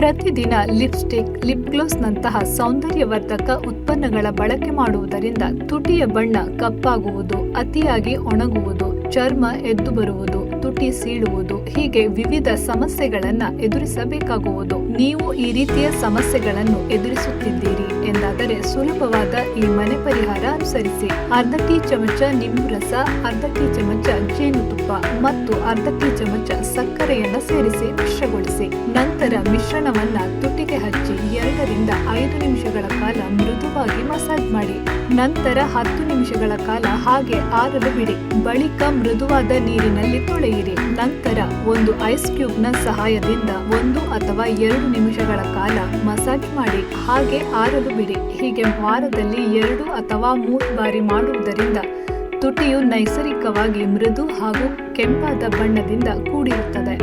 ಪ್ರತಿದಿನ lipstick, lip ಗ್ಲೋಸ್ನಂತಹ ಸೌಂದರ್ಯವರ್ಧಕ ಉತ್ಪನ್ನಗಳ ಬಳಕೆ ಮಾಡುವುದರಿಂದ ತುಟಿಯ ಬಣ್ಣ ಕಪ್ಪಾಗುವುದು, ಅತಿಯಾಗಿ ಒಣಗುವುದು, ಚರ್ಮ ಎದ್ದು ಬರುವುದು, ತುಟಿ ಸೀಳುವುದು ಹೀಗೆ ವಿವಿಧ ಸಮಸ್ಯೆಗಳನ್ನು ಎದುರಿಸಬೇಕಾಗುವುದು. ನೀವು ಈ ರೀತಿಯ ಸಮಸ್ಯೆಗಳನ್ನು ಎದುರಿಸುತ್ತಿದ್ದೀರಿ ಎಂದಾದರೆ ಸುಲಭವಾದ ಈ ಮನೆ ಪರಿಹಾರ ಅನುಸರಿಸಿ. ಅರ್ಧ ಟೀ ಚಮಚ ನಿಂಬು ರಸ, ಅರ್ಧ ಟೀ ಚಮಚ ಜೇನುತುಪ್ಪ ಮತ್ತು ಅರ್ಧ ಟೀ ಚಮಚ ಸಕ್ಕರೆಯನ್ನು ಸೇರಿಸಿ ಮಿಶ್ರಗೊಳಿಸಿ. ನಂತರ ಮಿಶ್ರಣವನ್ನ ತುಟಿಗೆ ಹಚ್ಚಿ 2 ರಿಂದ 5 ನಿಮಿಷಗಳ ಕಾಲ ಮೃದುವಾಗಿ ಮಸಾಜ್ ಮಾಡಿ. ನಂತರ 10 ನಿಮಿಷಗಳ ಕಾಲ ಹಾಗೆ ಆರಲು ಬಿಡಿ. ಬಳಿಕ ಮೃದುವಾದ ನೀರಿನಲ್ಲಿ ತೊಳೆಯಿರಿ. ನಂತರ ಒಂದು ಐಸ್ ಕ್ಯೂಬ್ ನ ಸಹಾಯದಿಂದ 1 ಅಥವಾ 2 ನಿಮಿಷಗಳ ಕಾಲ ಮಸಾಜ್ ಮಾಡಿ ಹಾಗೆ ಆರಲು ಬಿಡಿ. ಹೀಗೆ ವಾರದಲ್ಲಿ 2 ಅಥವಾ 3 ಬಾರಿ ಮಾಡುವುದರಿಂದ ತುಟಿಯು ನೈಸರ್ಗಿಕವಾಗಿ ಮೃದು ಹಾಗೂ ಕೆಂಪಾದ ಬಣ್ಣದಿಂದ ಕೂಡಿರುತ್ತದೆ.